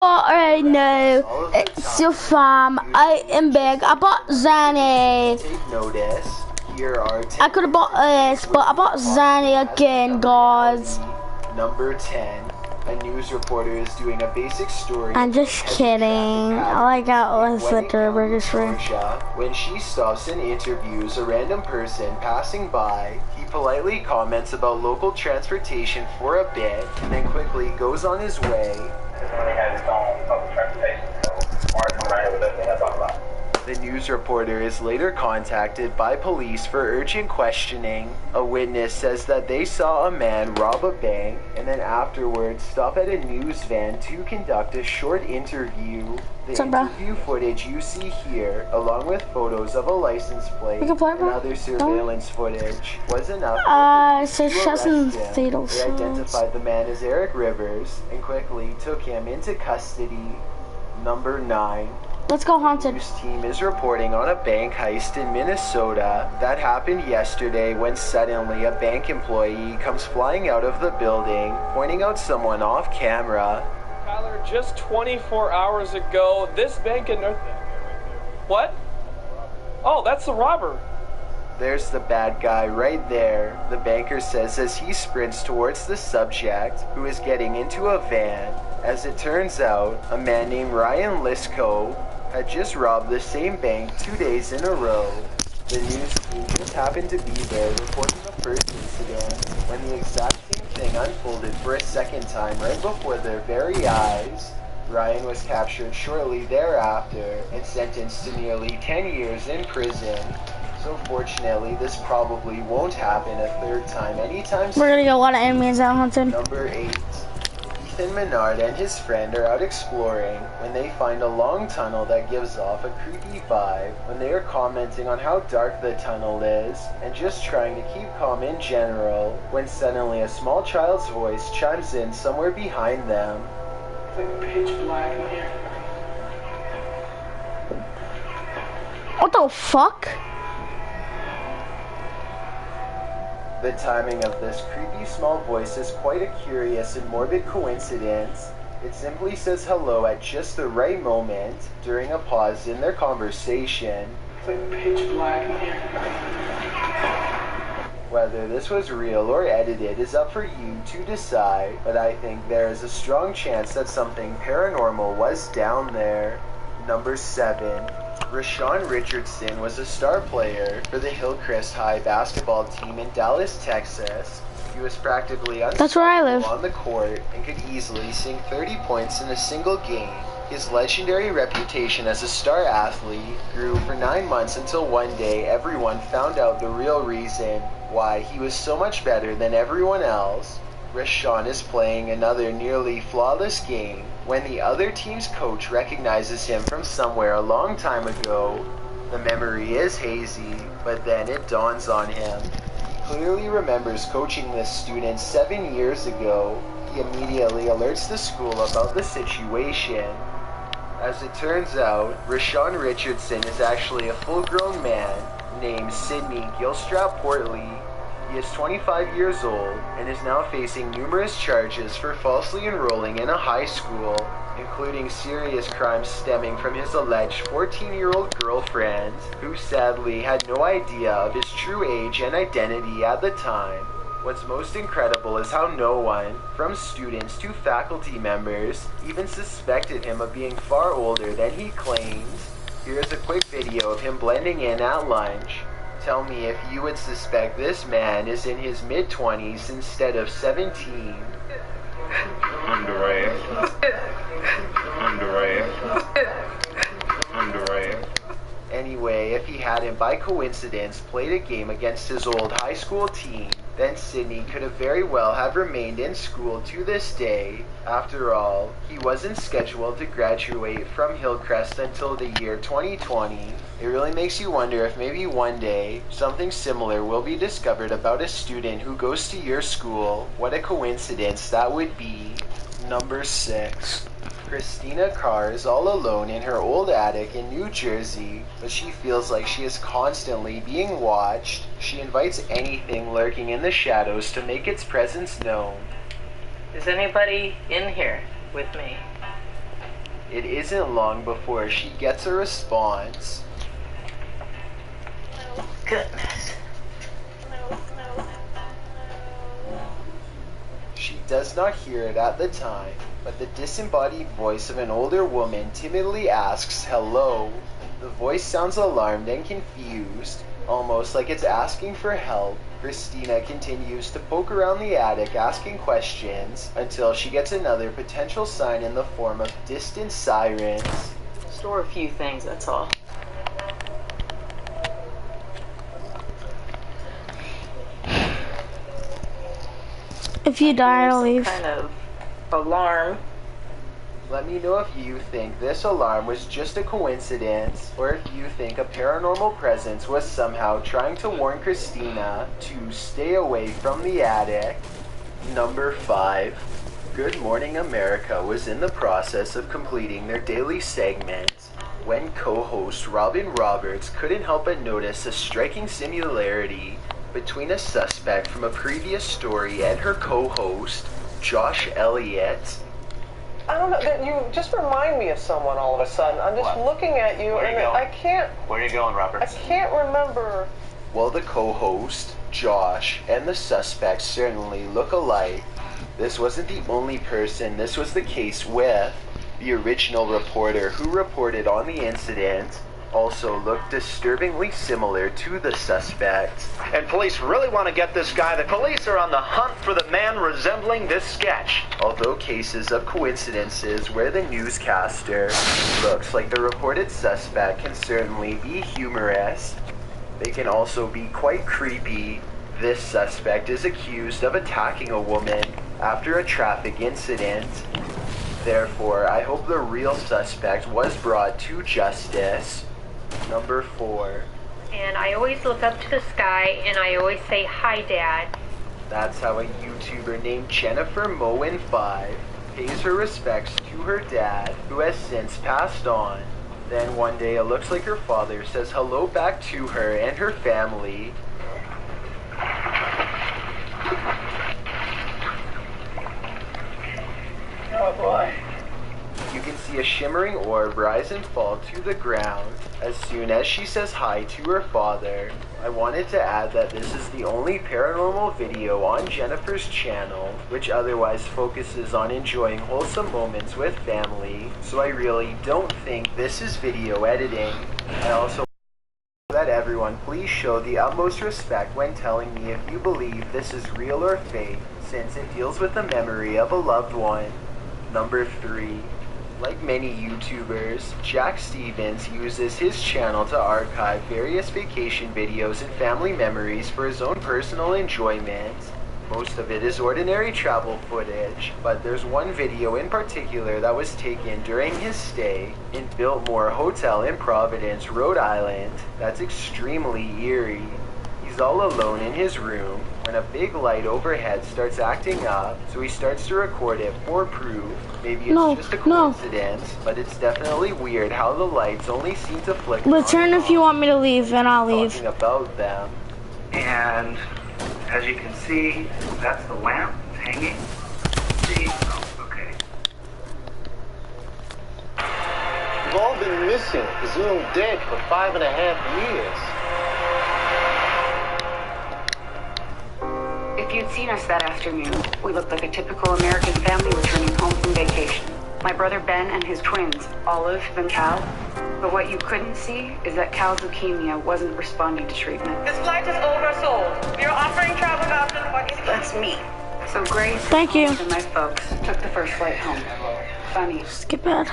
Alright, no, it's your farm. I am big. I bought Zanny. Take notice. Here are I could have bought this, but I bought Zanny again, guys. Number 10. A news reporter is doing a basic story. I'm just kidding. I like how it was the burger shrimp. When she stops and interviews a random person passing by, he politely comments about local transportation for a bit and then quickly goes on his way. The news reporter is later contacted by police for urgent questioning. A witness says that they saw a man rob a bank and then afterwards stop at a news van to conduct a short interview. The interview footage you see here, along with photos of a license plate and other surveillance footage, was enough to arrest him. They identified the man as Eric Rivers and quickly took him into custody. Number 9. Let's go haunted. The news team is reporting on a bank heist in Minnesota that happened yesterday when suddenly a bank employee comes flying out of the building, pointing out someone off camera. Tyler, just 24 hours ago, this bank in North... What? Oh, that's the robber. There's the bad guy right there, the banker says as he sprints towards the subject, who is getting into a van. As it turns out, a man named Ryan Lisco had just robbed the same bank 2 days in a row. The news team just happened to be there reporting the first incident when the exact same thing unfolded for a second time right before their very eyes. Ryan was captured shortly thereafter and sentenced to nearly 10 years in prison. So fortunately, this probably won't happen a third time anytime soon. We're gonna get a lot of enemies out haunted. Number 8. Ethan Menard and his friend are out exploring when they find a long tunnel that gives off a creepy vibe. When they are commenting on how dark the tunnel is and just trying to keep calm in general, when suddenly a small child's voice chimes in somewhere behind them. It's like pitch black in here. What the fuck? The timing of this creepy small voice is quite a curious and morbid coincidence. It simply says hello at just the right moment during a pause in their conversation. It's like pitch black in here. Whether this was real or edited is up for you to decide, but I think there is a strong chance that something paranormal was down there. Number 7. Rashawn Richardson was a star player for the Hillcrest High basketball team in Dallas, Texas. He was practically unstoppable on the court and could easily sink 30 points in a single game. His legendary reputation as a star athlete grew for 9 months until one day everyone found out the real reason why he was so much better than everyone else. Rashawn is playing another nearly flawless game when the other team's coach recognizes him from somewhere a long time ago. The memory is hazy, but then it dawns on him. He clearly remembers coaching this student 7 years ago. He immediately alerts the school about the situation. As it turns out, Rashawn Richardson is actually a full-grown man named Sidney Gilstrap Portley. He is 25 years old and is now facing numerous charges for falsely enrolling in a high school, including serious crimes stemming from his alleged 14-year-old girlfriend, who sadly had no idea of his true age and identity at the time. What's most incredible is how no one, from students to faculty members, even suspected him of being far older than he claims. Here's a quick video of him blending in at lunch. Tell me if you would suspect this man is in his mid-20s instead of 17. Anyway, if he hadn't by coincidence played a game against his old high school team, then Sidney could have very well have remained in school to this day. After all, he wasn't scheduled to graduate from Hillcrest until the year 2020. It really makes you wonder if maybe one day something similar will be discovered about a student who goes to your school. What a coincidence that would be. Number 6. Christina Carr is all alone in her old attic in New Jersey, but she feels like she is constantly being watched. She invites anything lurking in the shadows to make its presence known. Is anybody in here with me? It isn't long before she gets a response. Goodness. She does not hear it at the time, but the disembodied voice of an older woman timidly asks, "Hello?" The voice sounds alarmed and confused, almost like it's asking for help. Christina continues to poke around the attic asking questions until she gets another potential sign in the form of distant sirens. Store a few things, that's all. If you die, I'll leave. Some kind of alarm. Let me know if you think this alarm was just a coincidence, or if you think a paranormal presence was somehow trying to warn Christina to stay away from the attic. Number 5. Good Morning America was in the process of completing their daily segment when co-host Robin Roberts couldn't help but notice a striking similarity between a suspect from a previous story and her co-host, Josh Elliott. I don't know, that you just remind me of someone all of a sudden. I'm just looking at you and I can't... Where are you going, Robert? I can't remember... Well, the co-host, Josh, and the suspect certainly look alike. This wasn't the only person this was the case with. The original reporter who reported on the incident also looked disturbingly similar to the suspect. And police really want to get this guy. The police are on the hunt for the man resembling this sketch. Although cases of coincidences where the newscaster looks like the reported suspect can certainly be humorous, they can also be quite creepy. This suspect is accused of attacking a woman after a traffic incident. Therefore, I hope the real suspect was brought to justice. Number 4. And I always look up to the sky and I always say, "Hi, Dad." That's how a YouTuber named Jennifer Moen5 pays her respects to her dad, who has since passed on. Then one day it looks like her father says hello back to her and her family. Oh boy. You can see a shimmering orb rise and fall to the ground as soon as she says hi to her father. I wanted to add that this is the only paranormal video on Jennifer's channel, which otherwise focuses on enjoying wholesome moments with family, so I really don't think this is video editing. I also that everyone please show the utmost respect when telling me if you believe this is real or fake, since it deals with the memory of a loved one. Number 3. Like many YouTubers, Jack Stevens uses his channel to archive various vacation videos and family memories for his own personal enjoyment. Most of it is ordinary travel footage, but there's one video in particular that was taken during his stay in Biltmore Hotel in Providence, Rhode Island, that's extremely eerie. He's all alone in his room when a big light overhead starts acting up, so he starts to record it for proof. Maybe it's just a coincidence, but it's definitely weird how the lights only seem to flicker. Return if you want me to leave, and I'll leave. Talking about them. And as you can see, that's the lamp hanging. See? Oh, okay. We've all been missing, presumed dead for 5.5 years. If you'd seen us that afternoon, we looked like a typical American family returning home from vacation. My brother Ben and his twins, Olive and Cal. But what you couldn't see is that Cal's leukemia wasn't responding to treatment. This flight is oversold. We are offering travel vouchers for That's me. So Grace Thank you. and my folks took the first flight home. Funny. Skip it.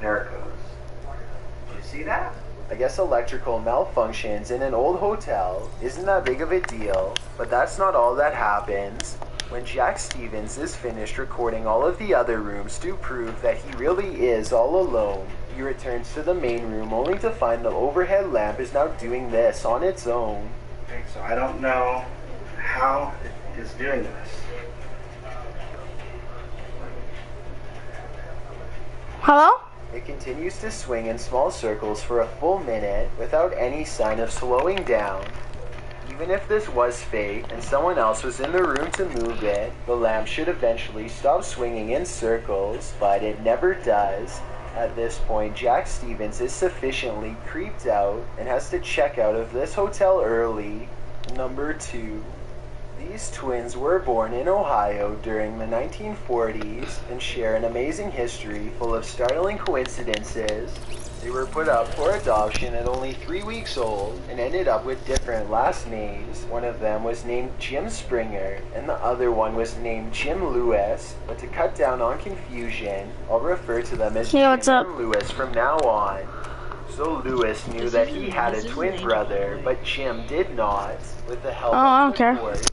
There it goes. You see that? I guess electrical malfunctions in an old hotel isn't that big of a deal, but that's not all that happens. When Jack Stevens is finished recording all of the other rooms to prove that he really is all alone, he returns to the main room only to find the overhead lamp is now doing this on its own. Okay, so I don't know how it is doing this. Hello? It continues to swing in small circles for a full minute without any sign of slowing down. Even if this was fake and someone else was in the room to move it, the lamp should eventually stop swinging in circles, but it never does. At this point, Jack Stevens is sufficiently creeped out and has to check out of this hotel early. Number 2. These twins were born in Ohio during the 1940s and share an amazing history full of startling coincidences. They were put up for adoption at only 3 weeks old and ended up with different last names. One of them was named Jim Springer and the other one was named Jim Lewis. But to cut down on confusion, I'll refer to them as Jim and Lewis from now on. So Lewis knew that he had a twin brother, but Jim did not. With the help of the courts,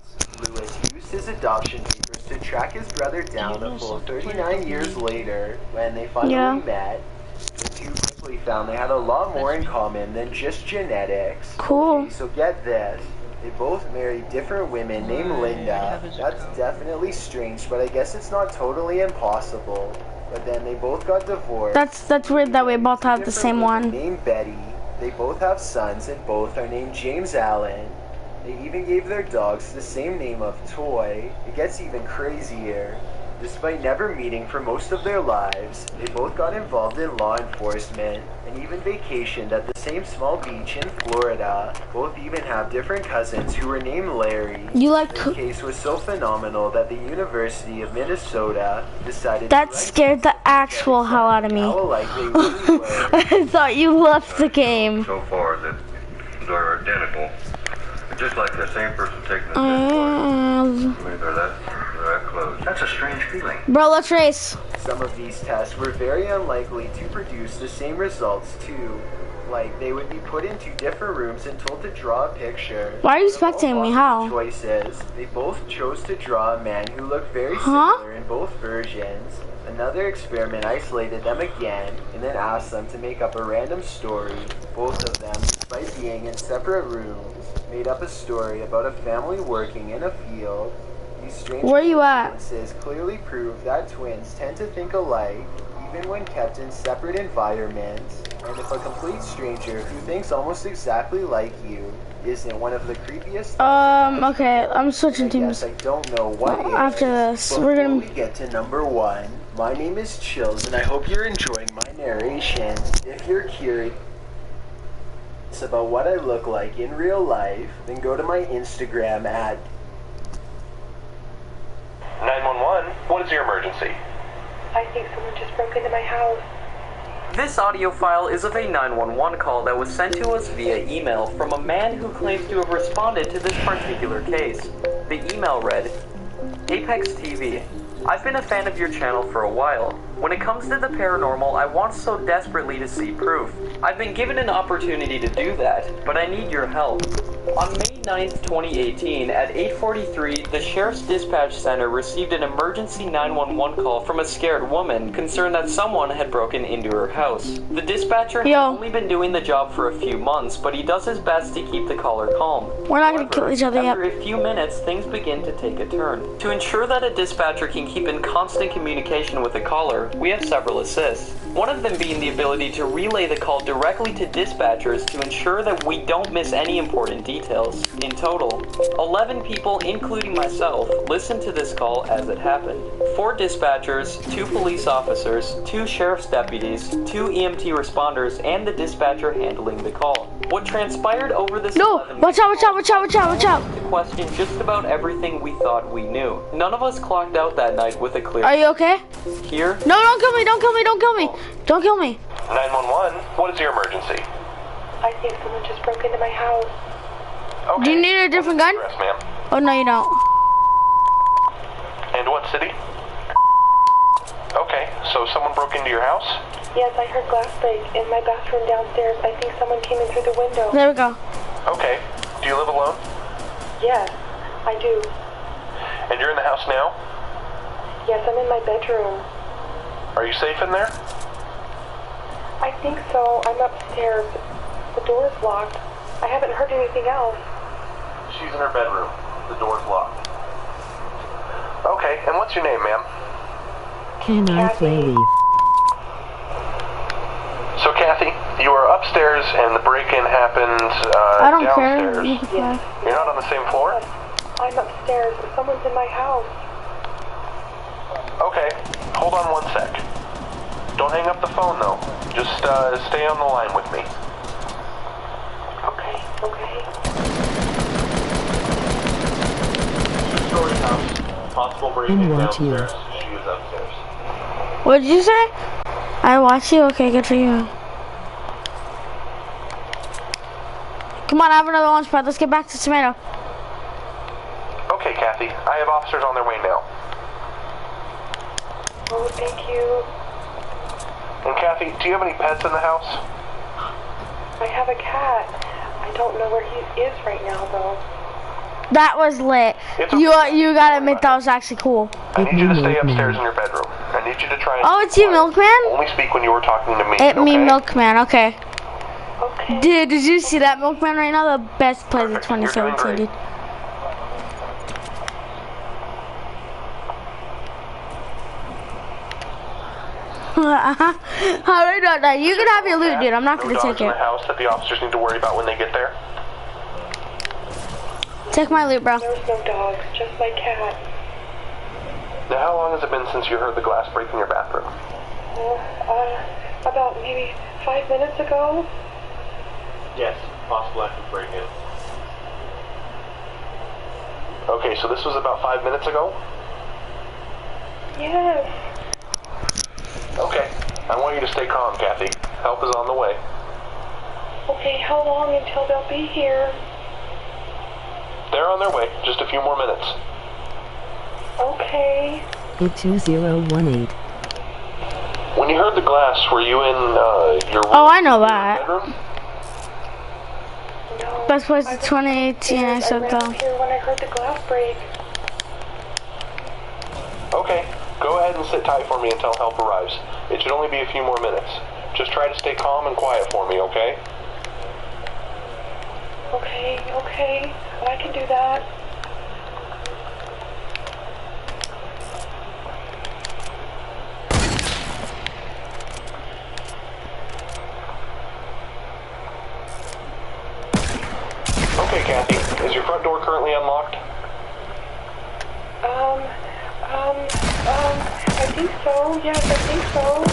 Lewis used his adoption papers to track his brother down a full 39 years later. When they finally met, the two quickly found they had a lot more in common than just genetics. Cool. Okay, so get this. They both married different women named Linda. That's definitely strange, but I guess it's not totally impossible. But then they both got divorced. That's weird that we both have the same one. Named Betty. They both have sons and both are named James Allen. They even gave their dogs the same name of Toy. It gets even crazier. Despite never meeting for most of their lives, they both got involved in law enforcement and even vacationed at the same small beach in Florida. Both even have different cousins who were named Larry. Their case was so phenomenal that the University of Minnesota decided that scared the actual hell out of me. I thought you left the game. So far that they're identical. Just like the same person taking the test. They're that close. That's a strange feeling. Bro, let's race. Some of these tests were very unlikely to produce the same results too. Like, they would be put into different rooms and told to draw a picture. Why are you spectating me? How? Choices. They both chose to draw a man who looked very similar in both versions. Another experiment isolated them again and then asked them to make up a random story. Both of them, despite being in separate rooms, made up a story about a family working in a field. These strange coincidences clearly prove that twins tend to think alike, even when kept in separate environments. And if a complete stranger who thinks almost exactly like you isn't one of the creepiest okay, I'm switching teams. I don't know what after this. We're gonna get to number 1. My name is Chills and I hope you're enjoying my narration. If you're curious about what I look like in real life, then go to my Instagram at 911, what is your emergency? I think someone just broke into my house. This audio file is of a 911 call that was sent to us via email from a man who claims to have responded to this particular case. The email read, Apex TV, I've been a fan of your channel for a while. When it comes to the paranormal, I want so desperately to see proof. I've been given an opportunity to do that, but I need your help. On May 9th, 2018, at 8:43, the Sheriff's Dispatch Center received an emergency 911 call from a scared woman concerned that someone had broken into her house. The dispatcher had only been doing the job for a few months, but he does his best to keep the caller calm. We're not going to kill each other yet. After a few minutes, things begin to take a turn. To ensure that a dispatcher can keep in constant communication with the caller, we have several assists. One of them being the ability to relay the call directly to dispatchers to ensure that we don't miss any important details. In total, 11 people, including myself, listened to this call as it happened. 4 dispatchers, 2 police officers, 2 sheriff's deputies, 2 EMT responders, and the dispatcher handling the call. What transpired over this watch out. To question just about everything we thought we knew. None of us clocked out that night with a clear. Are you okay? Here? No, don't kill me, don't kill me, don't kill me. Don't kill me. 911, what is your emergency? I think someone just broke into my house. Okay. Do you need a different gun? Address, ma'am? Oh, no, you don't. And what city? Okay, so someone broke into your house? Yes, I heard glass break in my bathroom downstairs. I think someone came in through the window. There we go. Okay. Do you live alone? Yes, I do. And you're in the house now? Yes, I'm in my bedroom. Are you safe in there? I think so. I'm upstairs. The door's locked. I haven't heard anything else. She's in her bedroom. The door's locked. Okay, and what's your name, ma'am? Can I play with? So, Kathy, You were upstairs and the break-in happened I don't downstairs. care. You can play. You're not on the same floor? I'm upstairs, but someone's in my house. Okay, hold on one sec. Don't hang up the phone though. Just stay on the line with me. Okay. Two-story house. Possible break-in downstairs. She is upstairs. What did you say? I watch you? Okay, good for you. Come on, I have another launch pad. Let's get back to Tomato. Okay, Kathy. I have officers on their way now. Oh, thank you. And Kathy, do you have any pets in the house? I have a cat. I don't know where he is right now, though. That was lit. You gotta admit that was actually cool. I need you to stay upstairs in your bedroom. I need you to try and... Oh, it's you, Milkman? Only speak when you were talking to me, Me, okay? Milkman, okay. Okay. Dude, did you see that Milkman right now? The best plays of Perfect. You're doing 2017, dude. How do I know that? You can have your loot, dude. I'm not gonna take in it. the house that the officers need to worry about when they get there? Take my loot, bro. There's no dogs, just my cat. Now, how long has it been since you heard the glass break in your bathroom? About maybe 5 minutes ago. Yes, possible active break-in. Okay, so this was about 5 minutes ago? Yes. Okay, I want you to stay calm, Kathy. Help is on the way. Okay, how long until they'll be here? They're on their way, just a few more minutes. Okay. 82018. When you heard the glass, were you in your room? Oh, I know that. Bedroom? No. Best place of 2018, I said ran though. up here when I heard the glass break. Okay, go ahead and sit tight for me until help arrives. It should only be a few more minutes. Just try to stay calm and quiet for me, okay? Okay. I can do that. Okay, Kathy, is your front door currently unlocked? I think so. Yes, I think so.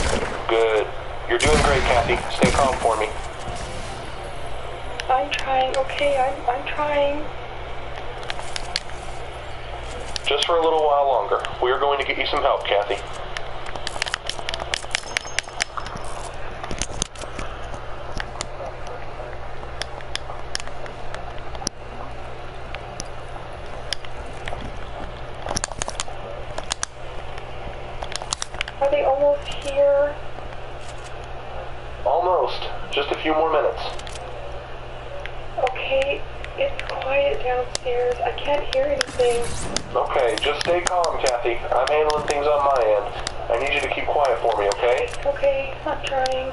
Good. You're doing great, Kathy. Stay calm for me. I'm trying. Okay, I'm trying. Just for a little while longer. We are going to get you some help, Kathy. Are they almost here? Almost. Just a few more minutes. Okay, it's quiet downstairs. I can't hear anything. Okay, just stay calm, Kathy. I'm handling things on my end. I need you to keep quiet for me, okay? Okay, I'm trying.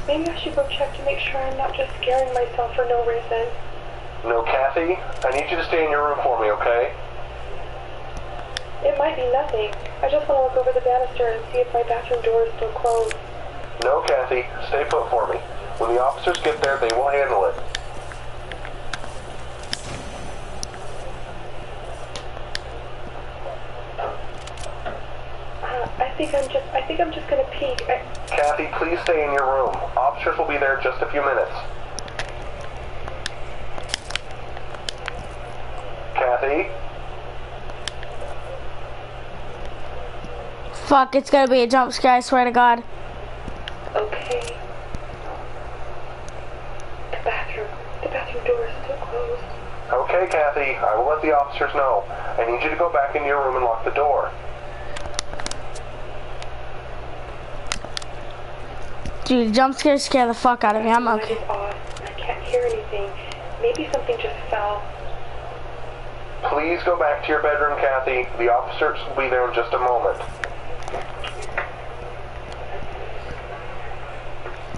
Maybe I should go check to make sure I'm not just scaring myself for no reason. No, Kathy, I need you to stay in your room for me, okay? It might be nothing. I just want to look over the banister and see if my bathroom door is still closed. No, Kathy, stay put for me. When the officers get there, they will handle it. I think I'm just gonna peek. Kathy, please stay in your room. Officers will be there in just a few minutes. Kathy? Fuck, it's gonna be a jump scare, I swear to God. Okay. The bathroom door is still closed. Okay, Kathy, I will let the officers know. I need you to go back into your room and lock the door. Dude, jump scares scare the fuck out of me. I'm okay. I can't hear anything. Maybe something just fell. Please go back to your bedroom, Kathy. The officers will be there in just a moment.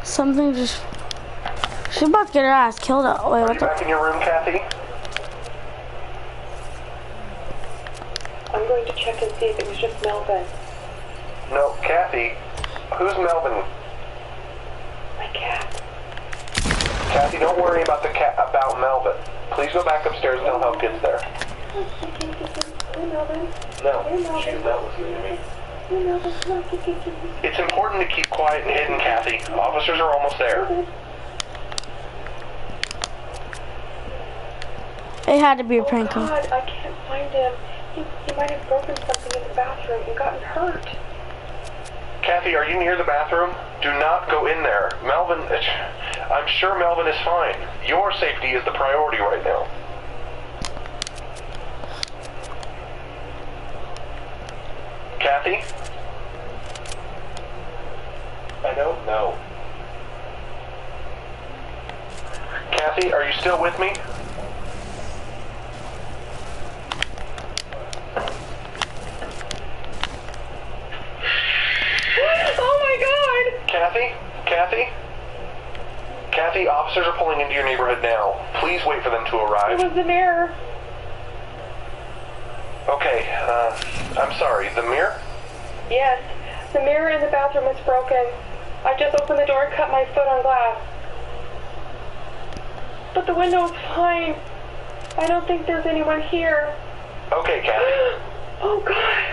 Something just... She's about to get her ass killed. Wait, Are what you the... back in your room, Kathy? I'm going to check and see if it was just Melvin. No, Kathy. Who's Melvin? My cat. Kathy, don't worry about about Melvin. Please go back upstairs until help gets there. Hey, Melvin. No, Hey, Melvin. she's not listening to me. Hey, Melvin. Come on, It's important to keep quiet and hidden, Kathy. Officers are almost there. It had to be a prank call. God, I can't find him. He might have broken something in the bathroom and gotten hurt. Kathy, are you near the bathroom? Do not go in there. Melvin, I'm sure Melvin is fine. Your safety is the priority right now. Kathy? I don't know. Kathy, are you still with me? Oh my God! Kathy? Kathy? Kathy, officers are pulling into your neighborhood now. Please wait for them to arrive. It was the mirror. Okay, I'm sorry. The mirror? Yes, the mirror in the bathroom is broken. I just opened the door and cut my foot on glass. But the window's fine. I don't think there's anyone here. Okay, Kathy. Oh, God.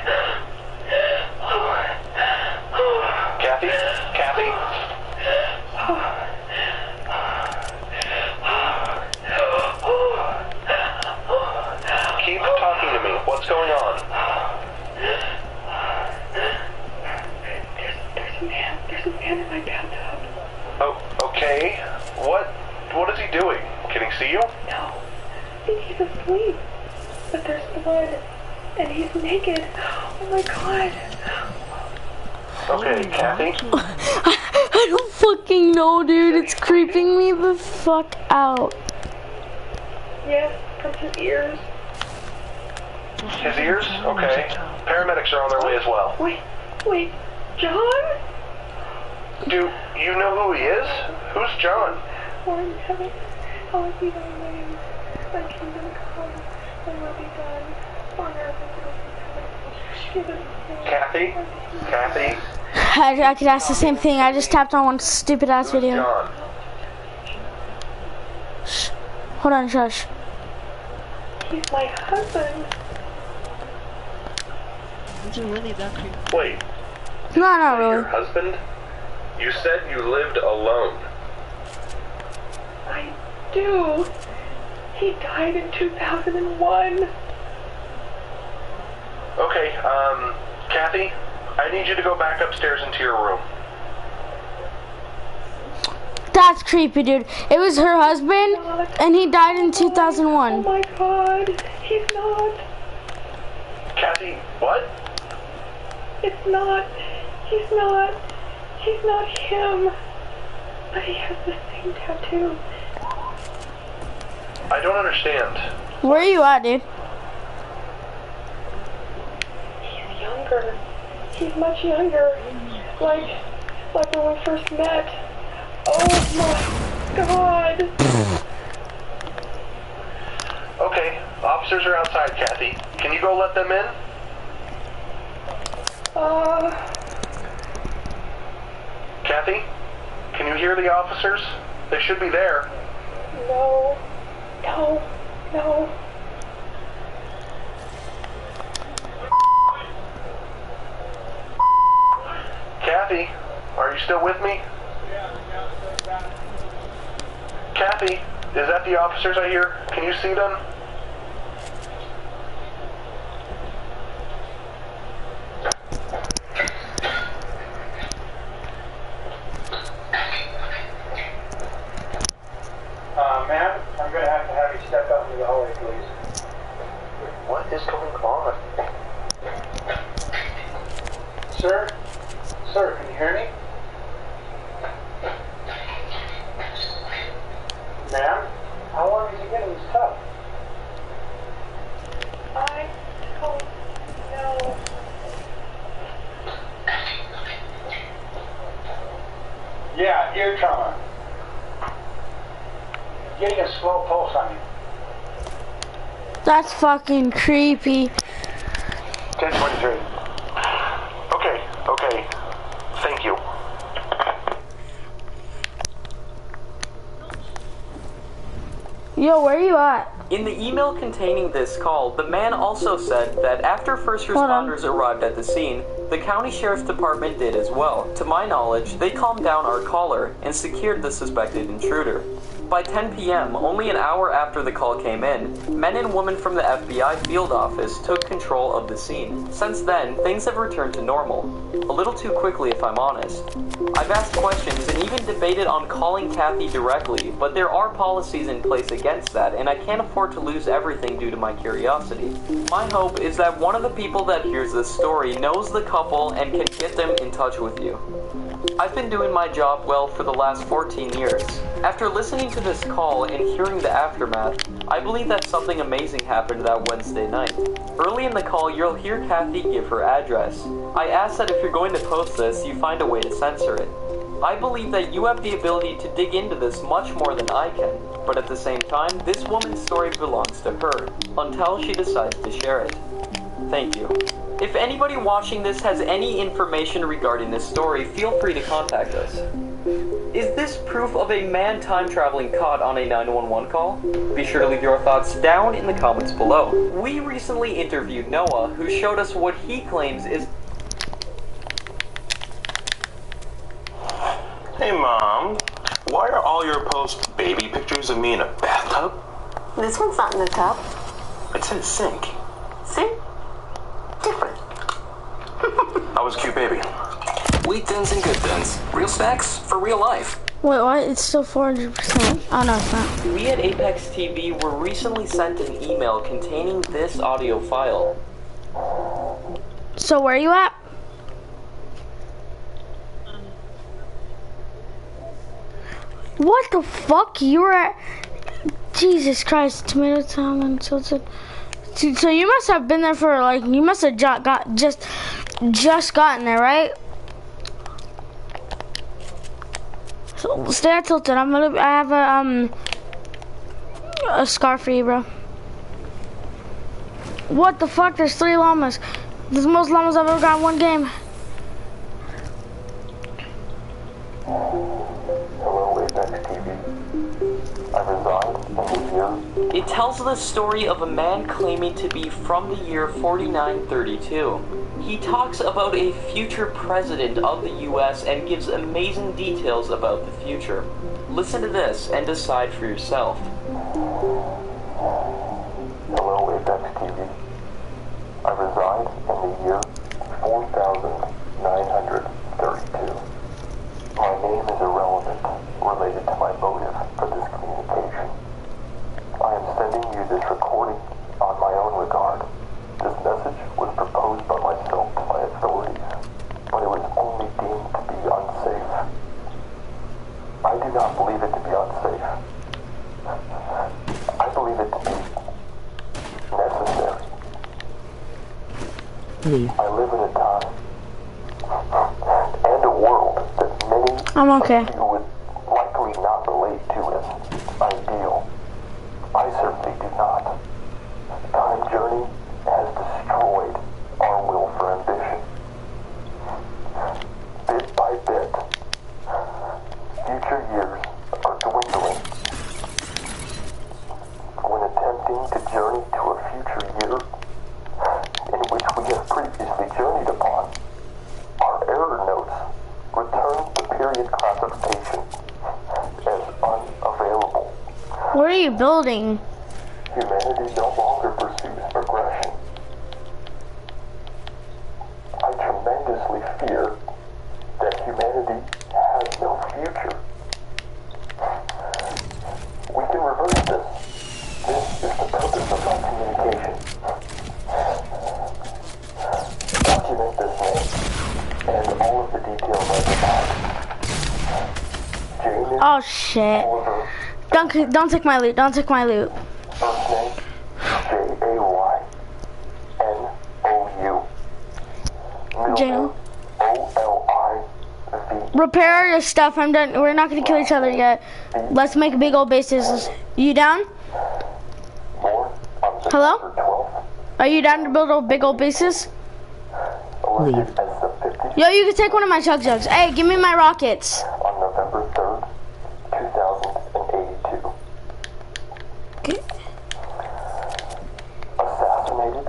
Kathy? Kathy? Keep talking to me. What's going on? There's a man in my bathtub. Oh, okay. What is he doing? Can he see you? No. I think he's asleep. But there's blood. And he's naked. Oh my God. Okay, Kathy? I don't fucking know, dude. It's creeping me the fuck out. Yes, from his ears. His ears? Okay. Paramedics are on their way as well. Wait, John? Do you know who he is? Who's John? Lord in heaven, hallowed be thy name. Thy kingdom come, thy will be done, on earth as it is in heaven. Give us this day. Kathy? Kathy? I could ask the same thing. I just tapped on one stupid ass video. John. Shh. Hold on, shush. He's my husband. Wait. No, not Your really. husband? You said you lived alone. I do. He died in 2001. Okay, Kathy, I need you to go back upstairs into your room. That's creepy, dude. It was her husband, and he died in 2001. Oh my God, he's not. Kathy, what? It's not. He's not him. But he has the same tattoo. I don't understand. Where are you at, dude? He's younger. He's much younger. Like when we first met. Oh my God. Okay, officers are outside, Kathy. Can you go let them in? Kathy? Can you hear the officers? They should be there. No. Kathy, are you still with me? Kathy, is that the officers I hear? Can you see them? Ma'am, I'm going to have you step out into the hallway, please. What is going on? Sir, can you hear me? Ma'am, how long has he been in this tub? I don't know. Yeah, ear trauma. Getting a slow pulse on you. That's fucking creepy. 1023. Okay. Thank you. Yo, where are you at? In the email containing this call, the man also said that after first responders arrived at the scene, the county sheriff's department did as well. To my knowledge, they calmed down our caller and secured the suspected intruder. By 10 p.m., only an hour after the call came in, men and women from the FBI field office took control of the scene. Since then, things have returned to normal. A little too quickly, if I'm honest. I've asked questions and even debated on calling Kathy directly, but there are policies in place against that, and I can't afford to lose everything due to my curiosity. My hope is that one of the people that hears this story knows the couple and can get them in touch with you. I've been doing my job well for the last 14 years. After listening to this call and hearing the aftermath, I believe that something amazing happened that Wednesday night. Early in the call, you'll hear Kathy give her address. I ask that if you're going to post this, you find a way to censor it. I believe that you have the ability to dig into this much more than I can, but at the same time, this woman's story belongs to her, until she decides to share it. Thank you. If anybody watching this has any information regarding this story, feel free to contact us. Is this proof of a man time traveling caught on a 911 call? Be sure to leave your thoughts down in the comments below. We recently interviewed Noah, who showed us what he claims is... Hey, Mom. Why are all your posts baby pictures of me in a bathtub? This one's not in the tub. It's in a sink. See? Different. I was a cute baby. Wheat thins and good thins. Real snacks for real life. Wait, what? It's still 400%. Oh, no, it's not. We at Apex TV were recently sent an email containing this audio file. So where are you at? What the fuck? You were at... Jesus Christ. Tomato, town, and tilted. So you must have been there for like... You must have just gotten there, right? So stay at Tilted. I have a scar for you, bro. What the fuck? There's 3 llamas. This is the most llamas I've ever got in one game. Hello, Apex TV. I reside in the year. It tells the story of a man claiming to be from the year 4932. He talks about a future president of the US and gives amazing details about the future. Listen to this and decide for yourself. Hello, Apex TV. I reside in the year 4932. My name is irrelevant related to my motive for this communication. I am sending you this recording on my own regard. This message was proposed by myself to my authorities, but it was only deemed to be unsafe. I do not believe it to be unsafe. I believe it to be necessary. I live in a time and a world that many of you would likely not relate to as ideal. I certainly do not. Time journey has destroyed our will for ambition. Bit by bit, future years are dwindling. When attempting to journey to a future year in which we have previously journeyed upon, our error notes return the period classification as unavailable. What are you building? Humanity no longer pursues progression. I tremendously fear that humanity has no future. We can reverse this. This is the purpose of my communication. Document this name and all of the details I provide. Jamie, Oh shit. Oliver, Don't take my loot. Don't take my loot. first name, Jaynou. Middle Jane. name, OLIV. Repair your stuff. I'm done. We're not gonna kill each other yet. Let's make big old bases. You down? Born on Hello? September 12th. Are you down to build big old bases? listed as the 50th Yo, you can take one of my chug jugs. Hey, give me my rockets. on November 3rd, 2082. Okay. Assassinated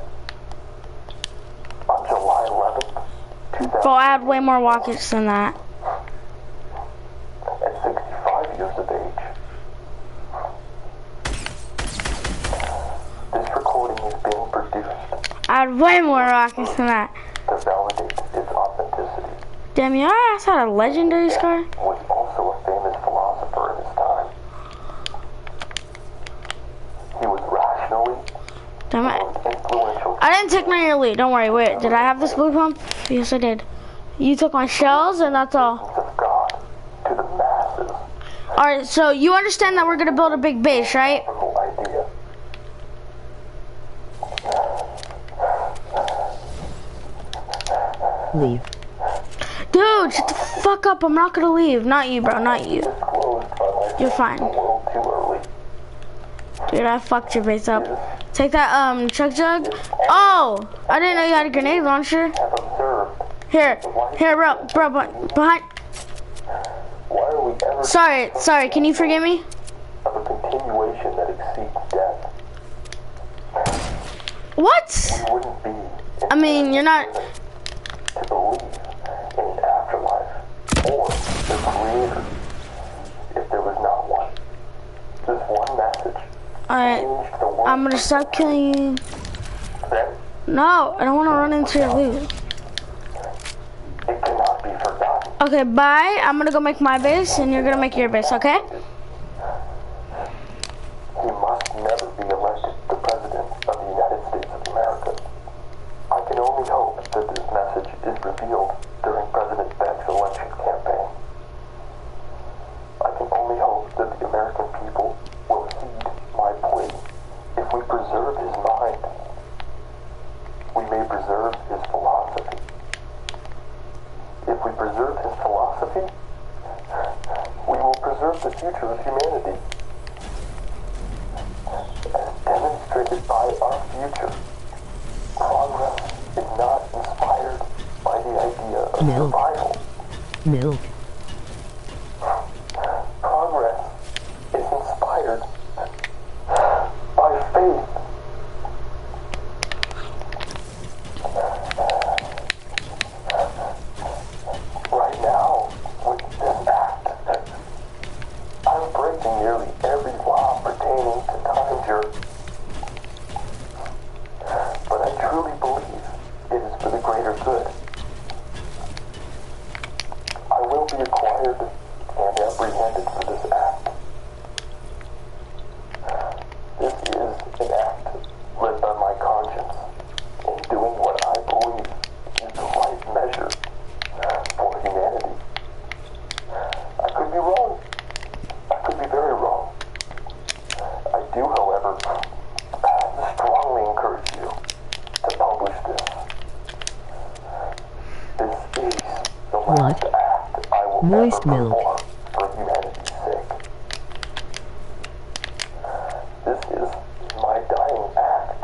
on July 11th, 2000. Bro, I had way more rockets than that. At 65 years of age. This recording is being produced I had way more rockets than that. to validate its authenticity. Damn, your ass had a legendary scar? Was also a famous philosopher in his time. He was rationally Damn it. influential. I didn't take my early. Don't worry. Wait, did I have this blue pump? Yes, I did. You took my shells, and that's all. Of God to the masses. Alright, so you understand that we're gonna build a big base, right? Idea. Leave. Dude, shut the fuck up. I'm not gonna leave. Not you, bro. Not you. You're fine. Dude, I fucked your base up. Take that, chug jug. Oh! I didn't know you had a grenade launcher. Here, bro, behind. Sorry, can you forgive me? Of a continuation that exceeds death. What? We wouldn't be I mean, you're not. to believe in an afterlife or the creator if there was not one. Just one message. Alright, I'm gonna stop killing you. Then No, I don't wanna run into your loot. it cannot be forgotten. Okay, bye. I'm gonna go make my base, and you're gonna make your base, okay? He must never be elected the President of the United States of America. I can only hope that this message is revealed during President Beck's election campaign. I can only hope that the American people will heed my plea. If we preserve his mind, we may preserve his philosophy. If we preserve his philosophy, we will preserve the future of humanity. As demonstrated by our future, progress is not inspired by the idea of survival. Milk. Progress is inspired by faith. Right now, with this act, I'm breaking nearly every law pertaining to conjure. But I truly believe it is for the greater good. I will be acquired and apprehended for this act. This is an act led by my conscience in doing what I believe is the right measure for humanity. I could be wrong. I could be very wrong. I do, however, strongly encourage you to publish this. This is the last act I will Moist ever milk. perform for humanity's sake. This is my dying act.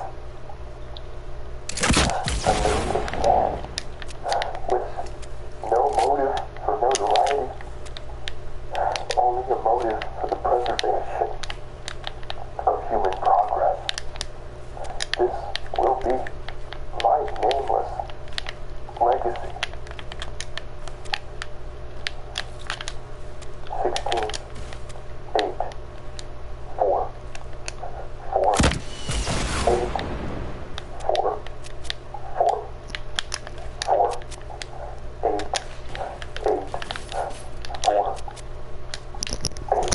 A nameless man with no motive for notoriety, only a motive for the preservation of human progress. This will be my nameless legacy. 16, 8, 4, 4, 8, 4, 4, 4, 8, 8, 4, 8.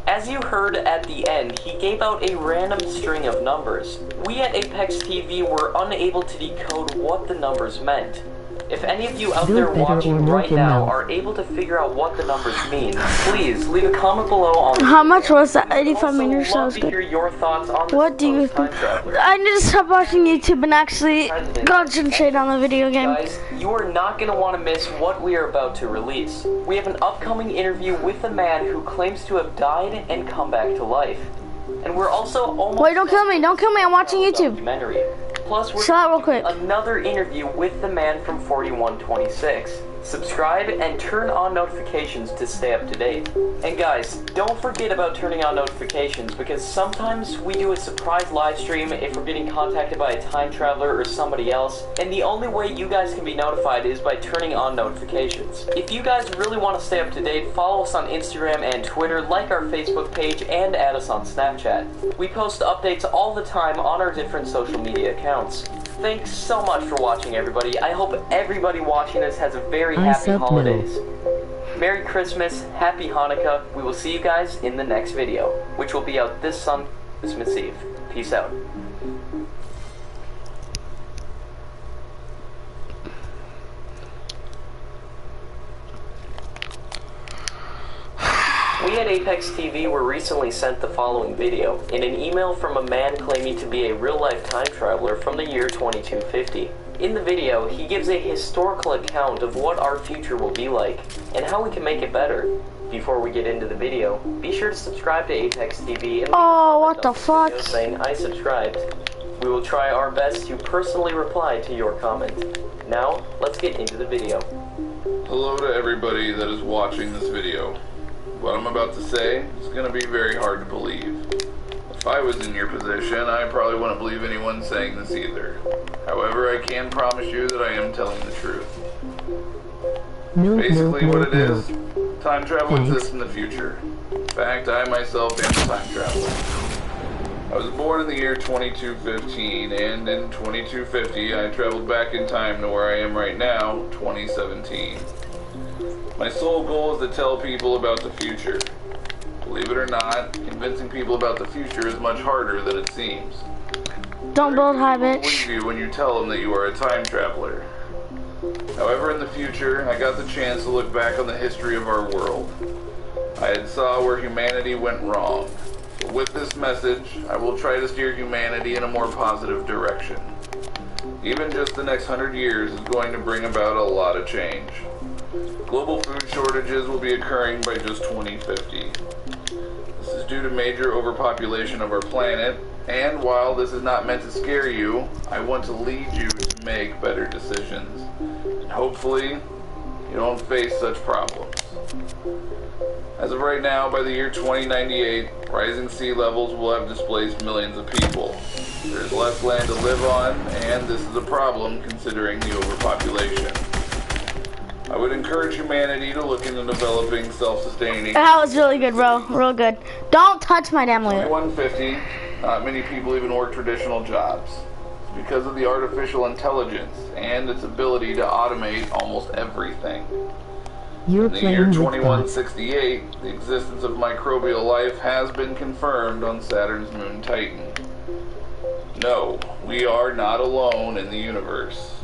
As you heard at the end, he gave out a random string of numbers. We at Apex TV were unable to decode what the numbers meant. If any of you out Do it there better watching or right milk and now milk. are able to figure out what the numbers mean, please leave a comment below on the How much was that? We'd 85 also minutes love sounds to good. hear your thoughts on this What do you supposed think? time traveler. I need to stop watching YouTube and actually concentrate on the video game. Guys, you are not going to want to miss what we are about to release. We have an upcoming interview with a man who claims to have died and come back to life. And we're also almost... Wait, don't kill me. Don't kill me. I'm watching YouTube. Documentary. Plus, we're shut up real quick. Another interview with the man from 4126. Subscribe and turn on notifications to stay up to date. And guys, don't forget about turning on notifications, because sometimes we do a surprise live stream if we're getting contacted by a time traveler or somebody else, and the only way you guys can be notified is by turning on notifications. If you guys really want to stay up to date, follow us on Instagram and Twitter, like our Facebook page, and add us on Snapchat. We post updates all the time on our different social media accounts. Thanks so much for watching, everybody. I hope everybody watching this has a very happy holidays. Merry Christmas, Happy Hanukkah. We will see you guys in the next video, which will be out this Sunday, Christmas Eve. Peace out. We at Apex TV were recently sent the following video in an email from a man claiming to be a real-life time traveler from the year 2250. In the video, he gives a historical account of what our future will be like and how we can make it better. Before we get into the video, be sure to subscribe to Apex TV and what the fuck? Saying I subscribed. We will try our best to personally reply to your comment. Now, let's get into the video. Hello to everybody that is watching this video. What I'm about to say is going to be very hard to believe. If I was in your position, I probably wouldn't believe anyone saying this either. However, I can promise you that I am telling the truth. Basically what it is, time travel exists in the future. In fact, I myself am a time traveler. I was born in the year 2215, and in 2250 I traveled back in time to where I am right now, 2017. My sole goal is to tell people about the future. Believe it or not, convincing people about the future is much harder than it seems. Don't build habits. Believe you when you tell them that you are a time traveler. However, in the future, I got the chance to look back on the history of our world. I had saw where humanity went wrong. But with this message, I will try to steer humanity in a more positive direction. Even just the next 100 years is going to bring about a lot of change. Global food shortages will be occurring by just 2050. This is due to major overpopulation of our planet, and while this is not meant to scare you, I want to lead you to make better decisions. And hopefully, you don't face such problems. As of right now, by the year 2098, rising sea levels will have displaced millions of people. There is less land to live on, and this is a problem considering the overpopulation. I would encourage humanity to look into developing self-sustaining. That was really good, bro. Real good. Don't touch my damn lid. 2150, not many people even work traditional jobs. It's because of the artificial intelligence and its ability to automate almost everything. In the year 2168, the existence of microbial life has been confirmed on Saturn's moon Titan. No, we are not alone in the universe.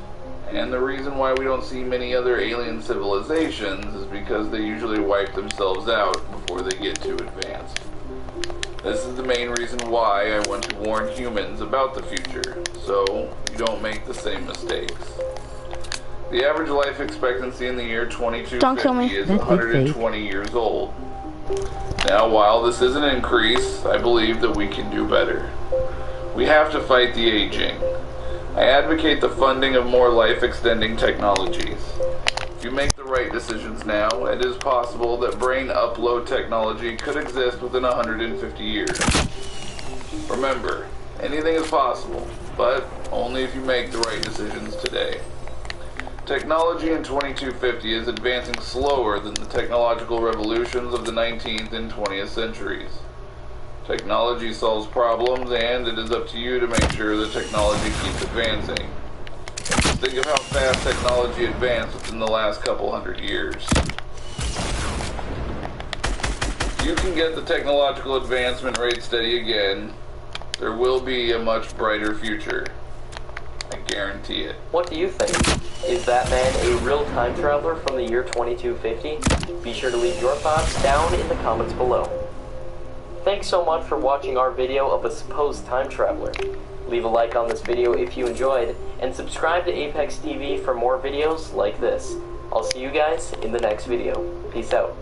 And the reason why we don't see many other alien civilizations is because they usually wipe themselves out before they get too advanced. This is the main reason why I want to warn humans about the future, so you don't make the same mistakes. The average life expectancy in the year 2250 is 120 years old. Now, while this is an increase, I believe that we can do better. We have to fight the aging. I advocate the funding of more life-extending technologies. If you make the right decisions now, it is possible that brain upload technology could exist within 150 years. Remember, anything is possible, but only if you make the right decisions today. Technology in 2250 is advancing slower than the technological revolutions of the 19th and 20th centuries. Technology solves problems, and it is up to you to make sure the technology keeps advancing. Think of how fast technology advanced within the last couple hundred years. If you can get the technological advancement rate steady again, there will be a much brighter future. I guarantee it. What do you think? Is that man a real time traveler from the year 2250? Be sure to leave your thoughts down in the comments below. Thanks so much for watching our video of a supposed time traveler. Leave a like on this video if you enjoyed, and subscribe to Apex TV for more videos like this. I'll see you guys in the next video. Peace out.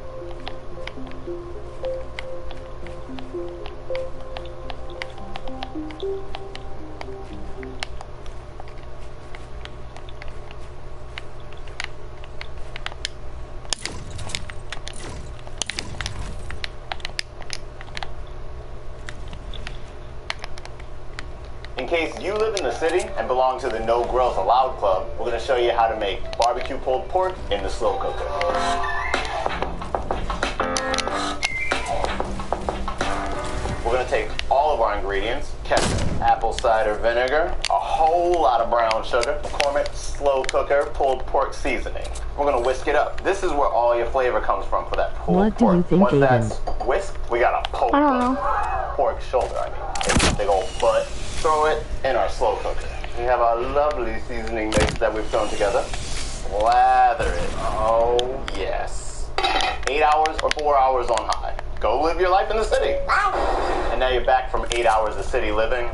In case you live in the city and belong to the No Grills Allowed Club, we're going to show you how to make barbecue pulled pork in the slow cooker. We're going to take all of our ingredients, ketchup, apple cider vinegar, a whole lot of brown sugar, McCormick slow cooker pulled pork seasoning. We're going to whisk it up. This is where all your flavor comes from for that pulled pork. What do you think, Once Aiden? that's whisked, we got a pulled pork shoulder, Take this big old butt, throw it in our slow cooker. We have our lovely seasoning mix that we've thrown together. Lather it. Oh, yes. 8 hours or 4 hours on high. Go live your life in the city. And now you're back from 8 hours of city living.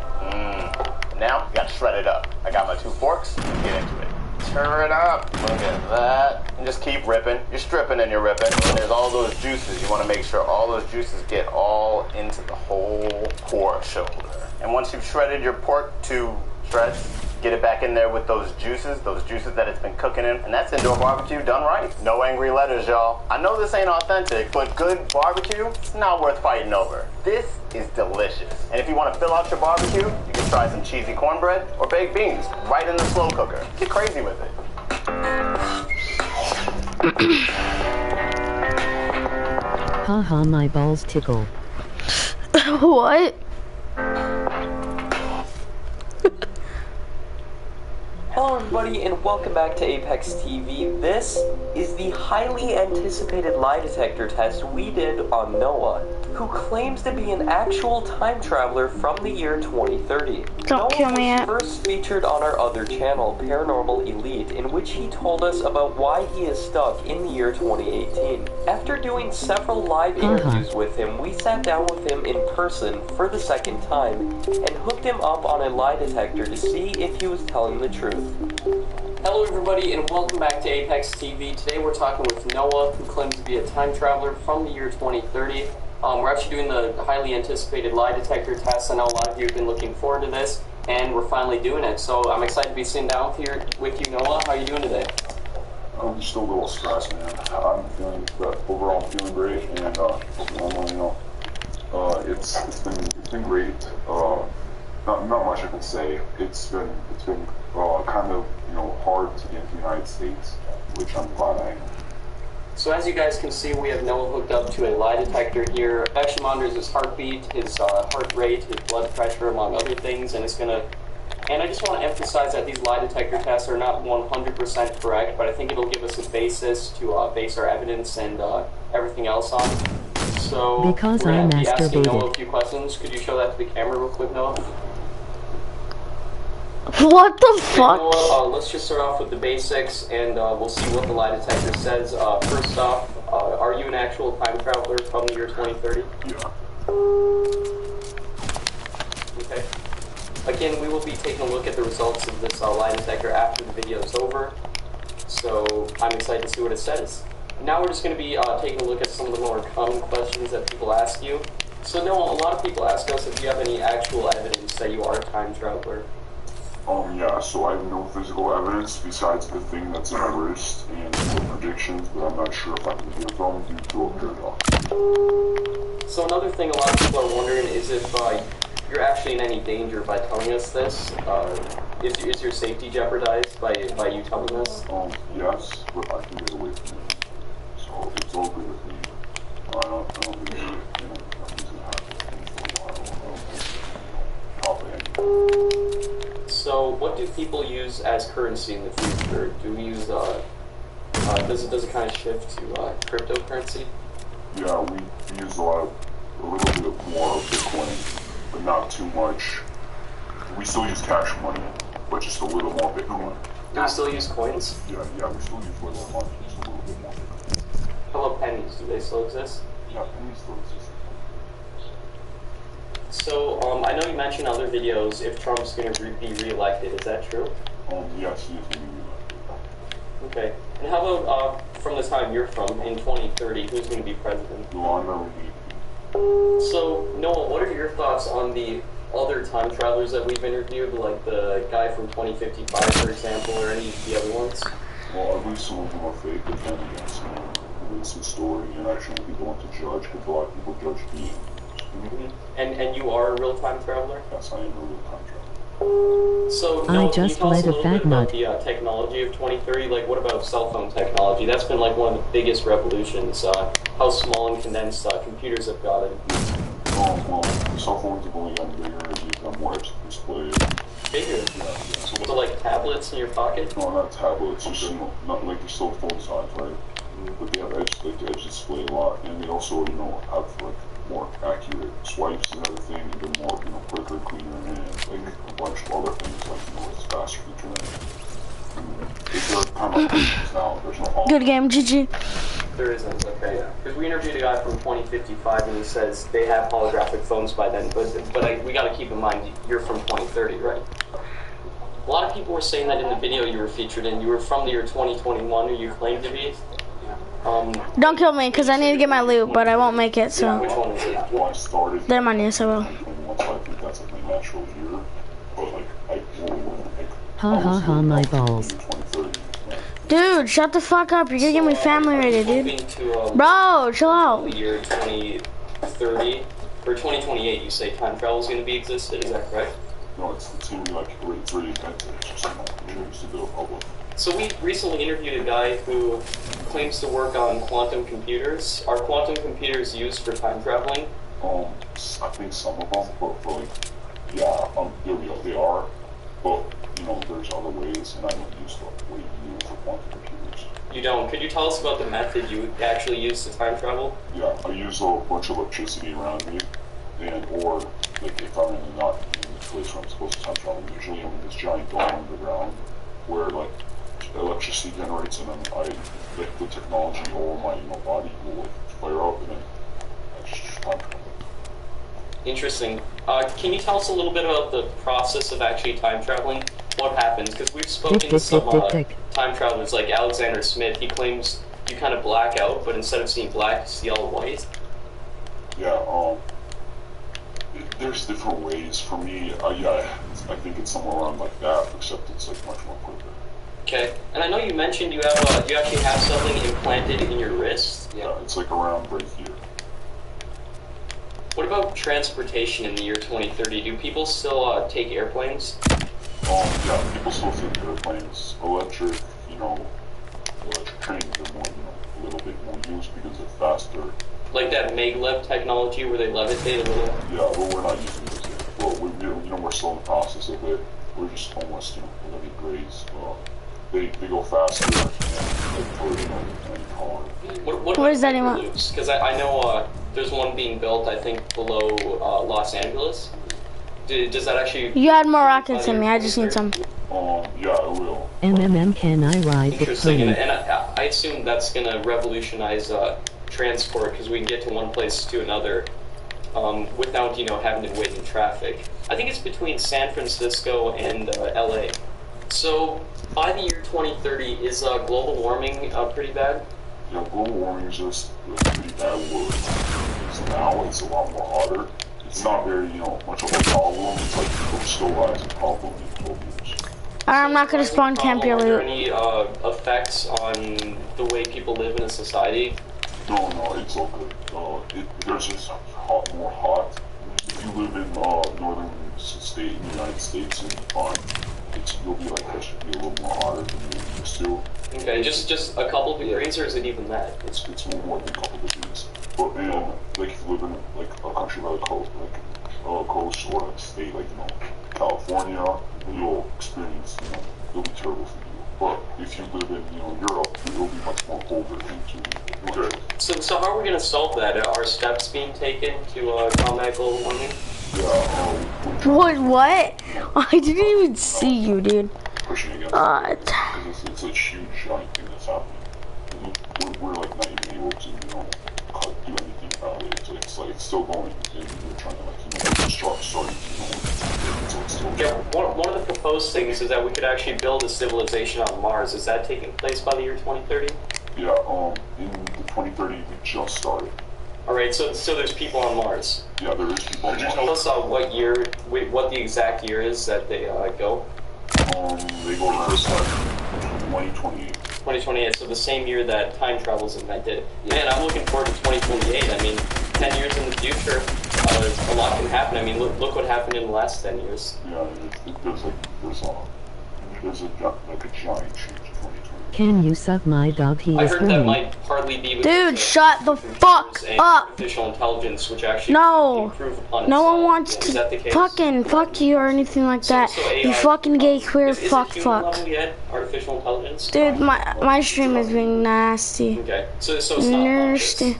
Now, you gotta shred it up. I got my 2 forks. Get into it. Stir it up. Look at that. And just keep ripping. You're stripping and you're ripping. And there's all those juices. You want to make sure all those juices get all into the whole pork shoulder. And once you've shredded your pork to shreds, get it back in there with those juices that it's been cooking in. And that's indoor barbecue done right. No angry letters, y'all. I know this ain't authentic, but good barbecue, it's not worth fighting over. This is delicious. And if you want to fill out your barbecue, you can try some cheesy cornbread or baked beans right in the slow cooker. Get crazy with it. Haha, my balls tickle. What? Hello everybody and welcome back to Apex TV. This is the highly anticipated lie detector test we did on Noah, who claims to be an actual time traveler from the year 2030. Don't kill me yet. Noah was first featured on our other channel, Paranormal Elite, in which he told us about why he is stuck in the year 2018. After doing several live interviews with him, we sat down with him in person for the second time and hooked him up on a lie detector to see if he was telling the truth. Hello everybody and welcome back to Apex TV. Today we're talking with Noah, who claims to be a time traveler from the year 2030. We're actually doing the highly anticipated lie detector test. I know a lot of you have been looking forward to this, and we're finally doing it. So I'm excited to be sitting down with you, Noah. How are you doing today? I'm just a little stressed, man. I'm feeling, but overall I'm feeling great, and normal, it's been great. Not much I can say. It's been kind of hard to get to the United States, which I'm glad I am. So as you guys can see, we have Noah hooked up to a lie detector here. It actually monitors his heartbeat, his heart rate, his blood pressure, among other things, and I just want to emphasize that these lie detector tests are not 100% correct, but I think it'll give us a basis to base our evidence and everything else on. So because we're going to I be asking Noah masturbated. a few questions. Could you show that to the camera real quick, Noah? What the fuck? Noah, let's just start off with the basics, and we'll see what the lie detector says. First off, are you an actual time traveler from the year 2030? Yeah. Okay. Again, we will be taking a look at the results of this lie detector after the video is over, so I'm excited to see what it says. Now we're just going to be taking a look at some of the more common questions that people ask you. So Noah, a lot of people ask us if you have any actual evidence that you are a time traveler. Yeah, so I have no physical evidence besides the thing that's in my wrist and the predictions, but I'm not sure if I can hear from due to a paradox. So another thing a lot of people are wondering is if you're actually in any danger by telling us this. Is your safety jeopardized by you telling us? Yes, but I can get away from it. So it's all good with me. I don't think nothing's gonna happen for a while. Probably. So what do people use as currency in the future? Do we use does it kind of shift to cryptocurrency? Yeah, we use a little bit more of Bitcoin, but not too much. We still use cash money, but just a little more Bitcoin. Do we still use coins? Yeah, we still use regular money, just a little bit more Bitcoin. How about pennies? Do they still exist? Yeah, pennies still exist. So, I know you mentioned in other videos if Trump's going to be re-elected. Is that true? Yes, he is going to be re-elected. Okay. And how about from the time you're from, in 2030, who's going to be president? So, Noah, what are your thoughts on the other time travelers that we've interviewed, like the guy from 2055, for example, or any of the other ones? Well, I believe some of them are fake, but then again, it's a story, and actually people want to judge, because a lot of people judge being. And you are a real time traveler? Yes, I am a real time traveler. So, I Noah, can you just tell us let a a little fat bit about nut. the technology of 2030? Like, what about cell phone technology? That's been like one of the biggest revolutions. How small and condensed computers have gotten. Well, cell phones have only gotten bigger as you've got more edge display. Bigger? Yeah. So like tablets in your pocket? No, not tablets, just, you know, not like your cell phone size, right? But they have edge display a lot, and they also, you know, have like more accurate swipes and everything, and they're more, you know, quicker, cleaner, and like a bunch of other things, like, you know, it's faster to turn. There are kind of options now, there's no Good game, GG. There isn't, okay, yeah. Because we interviewed a guy from 2055, and he says they have holographic phones by then, but we gotta keep in mind, you're from 2030, right? A lot of people were saying that in the video you were featured in, you were from the year 2021, or you claimed to be. Don't kill me, because I need to get my loot, but I won't make it, so. Which one is it? Well, I started. They're my niece, I will. So I think that's like my natural year, but like Ha ha ha, my balls. Dude, shut the fuck up. You're gonna get me family rated, dude. Bro, chill out. The year 2030, or 2028, you say time travel is going to be existed, is that correct? No, it's gonna be like it's really invented. It's just introduced to the public. So we recently interviewed a guy who claims to work on quantum computers. Are quantum computers used for time traveling? I think some of them, but like, yeah, they are. But you know, there's other ways, and I don't use the way you use for quantum computers. You don't? Could you tell us about the method you actually use to time travel? Yeah, I use a bunch of electricity around me, or like if I'm not in the place where I'm supposed to time travel, usually I'm in this giant dome underground where like electricity generates, and then like the technology or my body will like fire up, and then I just time travel. Interesting. Can you tell us a little bit about the process of actually time traveling? What happens? Because we've spoken to some time travelers like Alexander Smith. He claims you kind of black out, but instead of seeing black, you see all white. Yeah, there's different ways. For me, I think it's somewhere around like that, except it's like much more quicker. Okay, and I know you mentioned you have you actually have something implanted in your wrist. Yeah, it's like around right here. What about transportation in the year 2030? Do people still take airplanes? Yeah, people still take airplanes. Electric trains are more, a little bit more used because they're faster. Like that maglev technology where they levitate a little? Yeah, but we're not using those yet. Well, we're still in the process of it. We're just almost, 11 grades. They go faster and any car. What is that anymore? Because I know there's one being built, I think, below Los Angeles. Does that actually... You had more rockets than me, I just need some. Yeah, I will. Can I ride the Interesting, pony? and I assume that's going to revolutionize transport, because we can get to one place to another without, having to wait in traffic. I think it's between San Francisco and LA. So, by the year 2030, is global warming pretty bad? Yeah, global warming is just a pretty bad word. So now it's a lot more hotter. It's not very, much of a problem. It's like people still rise a problem in 12 years. I'm not gonna spawn camp your Are there loot. any effects on the way people live in a society? No, it's all good. There's just more hot. If you live in northern state in the United States, you'll be like, that should be a little more hotter than you're used to. Okay, just a couple degrees, or is it even that? It's more than a couple degrees. But like if you live in like a country by the coast, like coast or a state like California, you'll experience it'll be terrible for you. But if you live in Europe, it'll be much more colder too. Okay. So how are we gonna solve that? Are steps being taken to combat global warming? Yeah. What? I didn't even see you, dude. Pushing against because it's a huge giant thing that's happening. We're like not even able to do anything about it. It's like it's still going, and we're trying to starting. Yeah, one of the proposed things is that we could actually build a civilization on Mars. Is that taking place by the year 2030? Yeah, in the 2030 we just started. All right, so there's people on Mars. Yeah, there is people on Mars. Tell us what the exact year is that they go. They go to 2028. 2028, so the same year that time travel is invented. Man, I'm looking forward to 2028. I mean, 10 years in the future, a lot can happen. I mean, look what happened in the last 10 years. Yeah, there's a giant change. Can you suck my dog? He I is heard that horny. might partly be with Dude, shut the fuck up. artificial intelligence, which actually improve upon No itself. one wants Is that the to case? fucking fuck you or anything like that. You fucking gay queer fuck. Is it human level yet? Artificial intelligence? Dude, my stream is being nasty. Okay, so it's not nasty.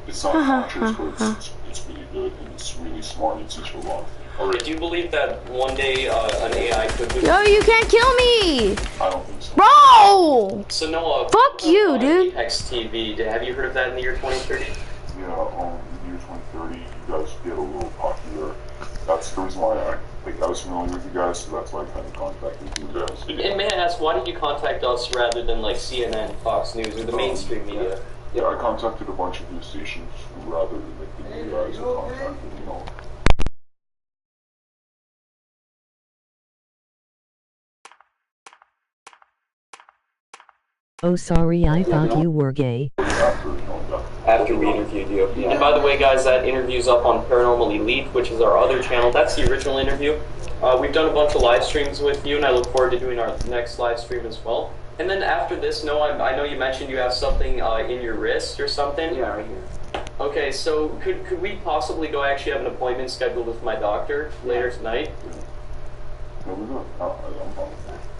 It's not conscious, but it's really good and it's really smart. It's just a lot. Do you believe that one day an AI could... Yo, you can't kill me! I don't think so. Bro! So Noah... Fuck you, dude. Apex TV, have you heard of that in the year 2030? Yeah, in the year 2030, you guys get a little popular. That's the reason why I was familiar with you guys, so that's why I kind of contacted you guys. And may I ask, why did you contact us rather than like CNN, Fox News, or the mainstream media? Yeah, I contacted a bunch of news stations rather than you guys who contacted, you know. Oh, sorry, I thought you were gay. After we interviewed you. And by the way, guys, that interview's up on Paranormal Elite, which is our other channel. That's the original interview. We've done a bunch of live streams with you, and I look forward to doing our next live stream as well. And then after this, Noah, I know you mentioned you have something in your wrist or something. Yeah, right here. Okay, so could we possibly go actually have an appointment scheduled with my doctor later tonight?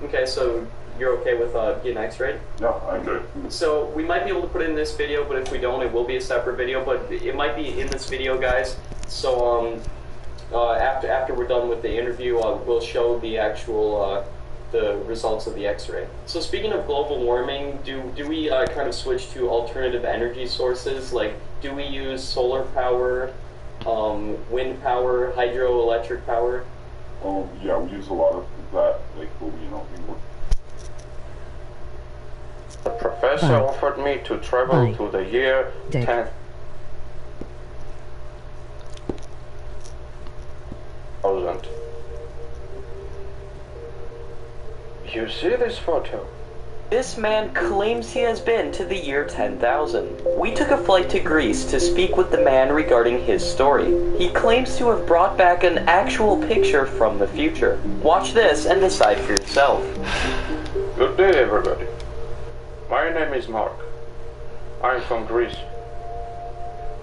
Okay, so you're okay with getting x-rayed? Yeah, I'm good. So we might be able to put it in this video, but if we don't, it will be a separate video. But it might be in this video, guys. So after we're done with the interview, we'll show the actual the results of the x-ray. So speaking of global warming, do we kind of switch to alternative energy sources? Like, do we use solar power, wind power, hydroelectric power? Yeah, we use a lot of that. Like, The professor offered me to travel to the year 10,000. You see this photo? This man claims he has been to the year 10,000. We took a flight to Greece to speak with the man regarding his story. He claims to have brought back an actual picture from the future. Watch this and decide for yourself. Good day, everybody. My name is Mark. I'm from Greece.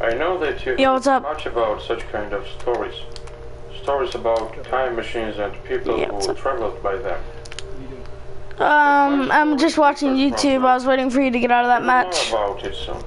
I know that you Yo, what's up? much about such kind of stories. Stories about time machines and people who traveled by them. I'm just watching YouTube. I was waiting for you to get out of that match. More about it soon.